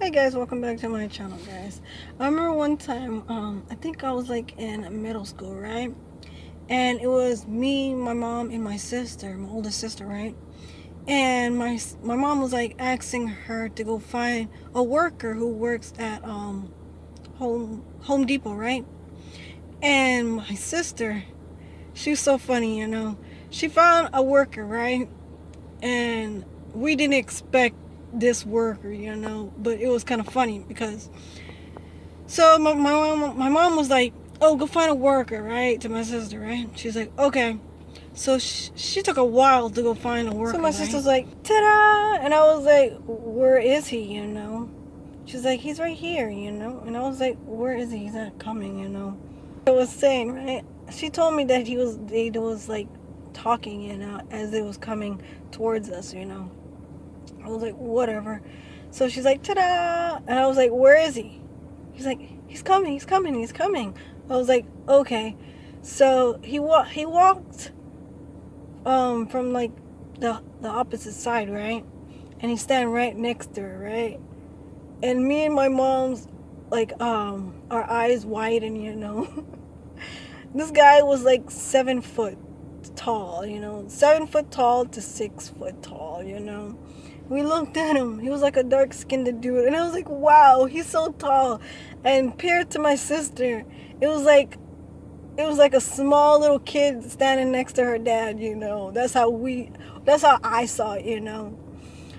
Hey guys, welcome back to my channel, guys. I remember one time, I think I was like in middle school, right? And it was me, my mom, and my sister, my oldest sister, right? And my mom was like asking her to go find a worker who works at Home Depot, right? And my sister, she was so funny, She found a worker, right? And we didn't expect this worker, but it was kind of funny because so my mom was like, "Oh, go find a worker," right, to my sister, right? She's like, "Okay." So she took a while to go find a worker. So my sister's like, "Ta-da!" And I was like, "Where is he?" She's like, "He's right here." And I was like, "Where is he? He's not coming." I was saying, right? She told me that they was like talking, as it was coming towards us. I was like, "Whatever." So she's like, "Ta-da!" And I was like, "Where is he?" He's like, "He's coming, he's coming, he's coming." I was like, "Okay." So he walked from like the opposite side, right? And he's standing right next to her, right? And me and my mom's like our eyes widen. This guy was like 7 foot tall, 7 foot tall to 6 foot tall. We looked at him. He was like a dark skinned dude. And I was like, wow, he's so tall. And paired to my sister, it was like a small little kid standing next to her dad. That's how I saw it.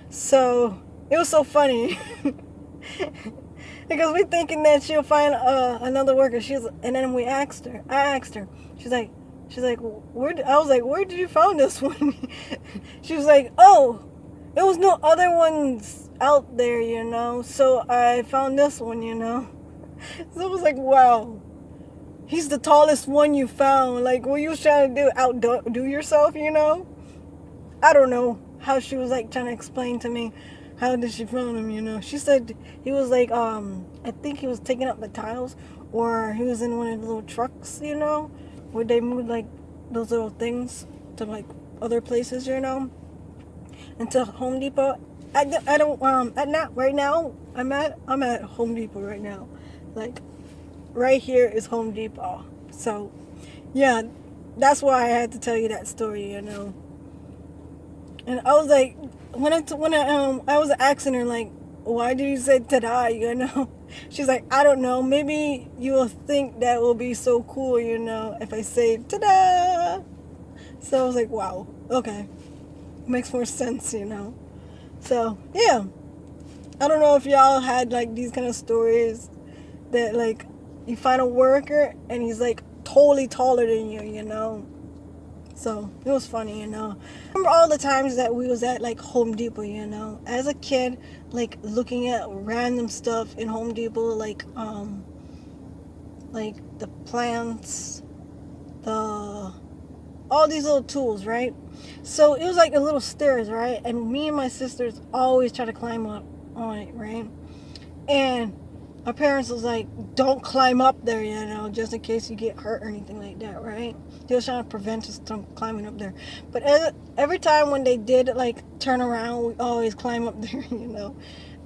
So it was so funny. Because we thinking that she'll find another worker. And then I asked her. She's like, I was like, where did you find this one? She was like, oh, there was no other ones out there. So I found this one. So I was like, wow, he's the tallest one you found. Like, what you was trying to outdo yourself? I don't know how she was like trying to explain to me how did she find him. She said he was like, I think he was taking up the tiles, or he was in one of the little trucks, where they moved like those little things to like other places, and to Home Depot. I don't at not right now. I'm at Home Depot right now. Like, right here is Home Depot. So yeah, that's why I had to tell you that story. And I was like, I was asking her like, why did you say ta-da? She's like, I don't know. Maybe you will think that will be so cool, if I say ta-da. So I was like, wow, okay, makes more sense. So yeah, I don't know if y'all had like these kind of stories that like you find a worker and he's like totally taller than you. So it was funny. I remember all the times that we was at like Home Depot. As a kid, like looking at random stuff in Home Depot, like the plants, the all these little tools, right? So it was like a little stairs, right? And me and my sisters always try to climb up on it, right? And our parents was like, don't climb up there, just in case you get hurt or anything like that, right? They was trying to prevent us from climbing up there. But every time when they did like turn around, we always climb up there, and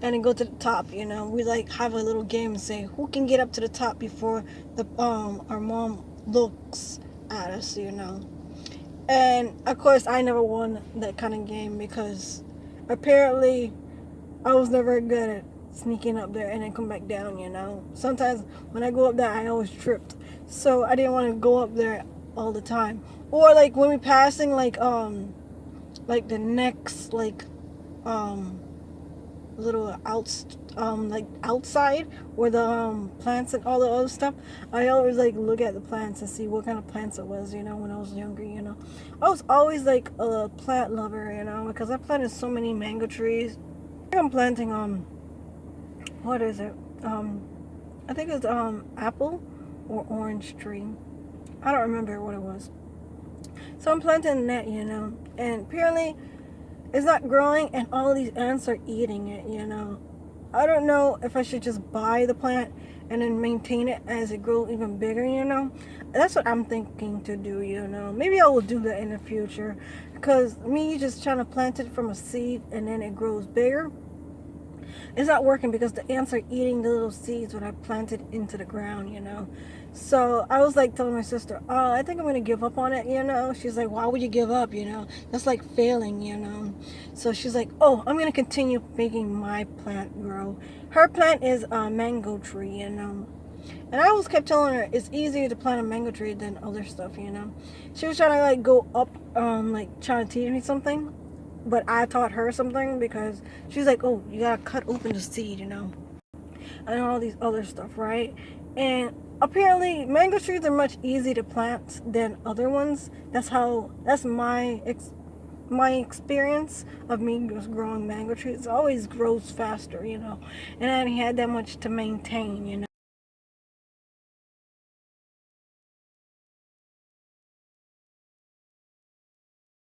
then go to the top. We like have a little game and say who can get up to the top before the our mom looks at us. And of course, I never won that kind of game because apparently I was never good at sneaking up there and then come back down. Sometimes when I go up there, I always tripped. So I didn't want to go up there all the time. Or like when we passing like the next little like outside where the plants and all the other stuff, I always like look at the plants and see what kind of plants it was, when I was younger. I was always like a plant lover, because I planted so many mango trees. I'm planting what is it? I think it's apple or orange tree. I don't remember what it was. So I'm planting that, and apparently it's not growing, and all these ants are eating it. I don't know if I should just buy the plant and then maintain it as it grows even bigger. That's what I'm thinking to do. Maybe I will do that in the future, because me just trying to plant it from a seed and then it grows bigger, It's not working because the ants are eating the little seeds when I planted into the ground, you know. So I was like telling my sister, oh, I think I'm gonna give up on it, you know. She's like, why would you give up, you know? That's like failing, you know. So she's like, oh, I'm gonna continue making my plant grow. Her plant is a mango tree, you know. And I always kept telling her it's easier to plant a mango tree than other stuff, you know. She was trying to like go up, like trying to teach me something, but I taught her something because she's like, oh, you gotta cut open the seed, you know, and all these other stuff, right? And apparently, mango trees are much easier to plant than other ones. That's my experience of me just growing mango trees. It always grows faster, you know, and I hadn't had that much to maintain, you know.